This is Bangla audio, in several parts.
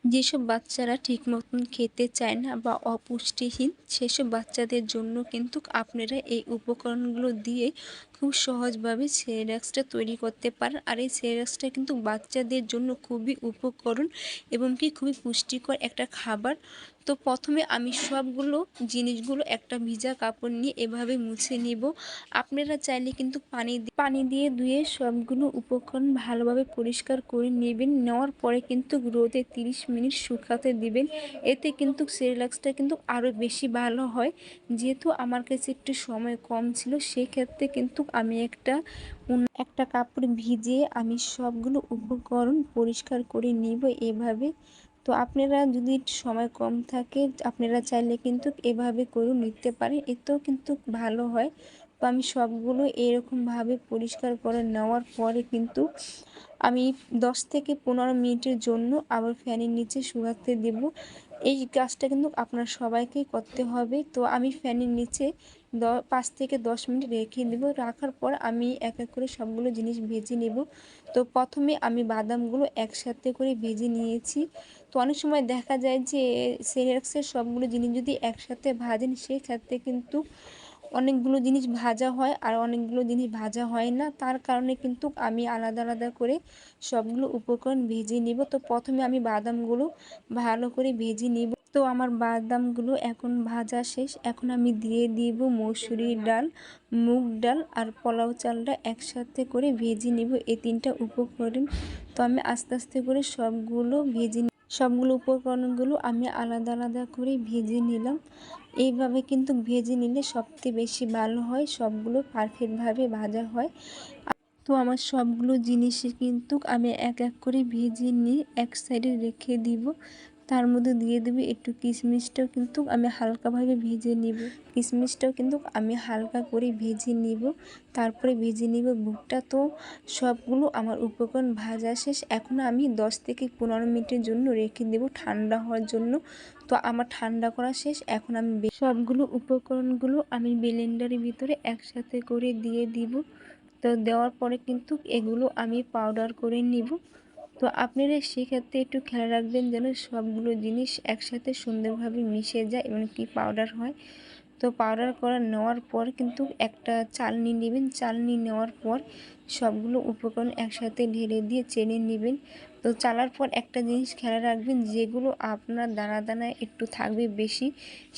যেসব বাচ্চারা ঠিক মতন খেতে চায় না বা অপুষ্টিহীন, সেসব বাচ্চাদের জন্য কিন্তু আপনারা এই উপকরণগুলো দিয়ে খুব সহজভাবে সেরেলাক্সটা তৈরি করতে পারেন। আর এই সেরেলাক্সটা কিন্তু বাচ্চাদের জন্য খুবই উপকরণ এবং কি খুবই পুষ্টিকর একটা খাবার। তো প্রথমে আমি সবগুলো জিনিসগুলো একটা ভিজা কাপড় নিয়ে এভাবে মুছে নিব। আপনারা চাইলে কিন্তু পানি দিয়ে ধুয়ে সবগুলো উপকরণ ভালোভাবে পরিষ্কার করে নেবেন। নেওয়ার পরে কিন্তু রোদে 30 মিনিট শুকাতে দিবেন। এতে কিন্তু সেরেলাক্সটা কিন্তু আরও বেশি ভালো হয়। যেহেতু আমার কাছে একটু সময় কম ছিল, সেক্ষেত্রে কিন্তু আমি একটা কাপড় ভিজিয়ে আমি সবগুলো উপকরণ পরিষ্কার করে নিব এভাবে। তো আপনারা যদি সময় কম থাকে, আপনারা চাইলে কিন্তু এভাবে করেও নিতে পারেন, এতেও কিন্তু ভালো হয়। তো আমি সবগুলো এরকমভাবে পরিষ্কার করে নেওয়ার পরে কিন্তু আমি 10 থেকে 15 মিনিটের জন্য আবার ফ্যানের নিচে শুকাতে দেব। এই কাজটা কিন্তু আপনার সবাইকেই করতে হবে। তো আমি ফ্যানের নিচে 5 থেকে 10 মিনিট রেখে দেব। রাখার পর আমি এক এক করে সবগুলো জিনিস ভেজে নেব। তো প্রথমে আমি বাদামগুলো একসাথে করে ভেজে নিয়েছি। তো অনেক সময় দেখা যায় যে সেরেলাক্সের সবগুলো জিনিস যদি একসাথে ভাজেন, সেক্ষেত্রে কিন্তু অনেকগুলো জিনিস ভাজা হয় আর অনেকগুলো জিনিস ভাজা হয় না। তার কারণে কিন্তু আমি আলাদা আলাদা করে সবগুলো উপকরণ ভেজে নিব। তো প্রথমে আমি বাদামগুলো ভালো করে ভেজে নিব। তো আমার বাদামগুলো এখন ভাজা শেষ। এখন আমি দিয়ে দিব মসুরি ডাল, মুগ ডাল আর পোলাও চালটা একসাথে করে ভেজে নিব, এই 3টা উপকরণ। তো আমি আস্তে আস্তে করে সবগুলো উপকরণগুলো আমি আলাদা আলাদা করে ভেজে নিলাম। এইভাবে কিন্তু ভেজে নিলে সবথেকে বেশি ভালো হয়, সবগুলো পারফেক্টভাবে ভাজা হয়। তো আমার সবগুলো জিনিসই কিন্তু আমি এক এক করে ভেজে নিয়ে এক সাইডে রেখে দিব। তার মধ্যে দিয়ে দেবো একটু কিশমিশটাও কিন্তু আমি হালকাভাবে ভেজে নিব। কিশমিশটাও কিন্তু আমি হালকা করে ভেজে নিব। তারপরে ভেজে নিব ভুট্টা। তো সবগুলো আমার উপকরণ ভাজা শেষ। এখন আমি 10 থেকে 15 মিনিটের জন্য রেখে দেব ঠান্ডা হওয়ার জন্য। তো আমার ঠান্ডা করা শেষ। এখন আমি সবগুলো উপকরণগুলো আমি ব্লেন্ডারের ভিতরে একসাথে করে দিয়ে দিব। তো দেওয়ার পরে কিন্তু এগুলো আমি পাউডার করে নিব। তো আপনারা সেক্ষেত্রে একটু খেয়াল রাখবেন যেন সবগুলো জিনিস একসাথে সুন্দরভাবে মিশে যায় এবং কি পাউডার হয়। তো পাউডার করে নেওয়ার পর কিন্তু একটা চালনি নেবেন। চালনি নেওয়ার পর সবগুলো উপকরণ একসাথে ঢেলে দিয়ে চেড়ে নেবেন। তো চালার পর একটা জিনিস খেয়াল রাখবেন, যেগুলো আপনার দানা দানা একটু থাকবে বেশি,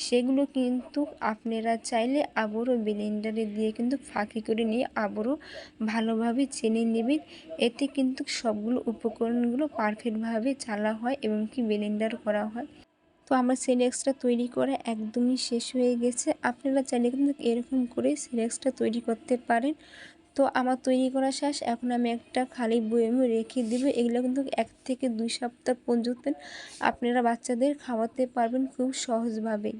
সেগুলো কিন্তু আপনারা চাইলে আবারও ব্লেন্ডারে দিয়ে কিন্তু ফাঁকি করে নিয়ে আবারও ভালোভাবে চেনে নেবেন। এতে কিন্তু সবগুলো উপকরণগুলো পারফেক্টভাবে চালা হয় এবং কি ব্লেন্ডার করা হয়। তো আমার সেরেলাক্সটা তৈরি করা একদমই শেষ হয়ে গেছে। আপনারা চাইলে কিন্তু এরকম করে সেরেলাক্সটা তৈরি করতে পারেন। তো আমার তৈরি করা শেষ। এখন আমি একটা খালি বয়ামে রেখে দেবো। এগুলো কিন্তু 1 থেকে 2 সপ্তাহ পর্যন্ত আপনারা বাচ্চাদের খাওয়াতে পারবেন খুব সহজভাবে।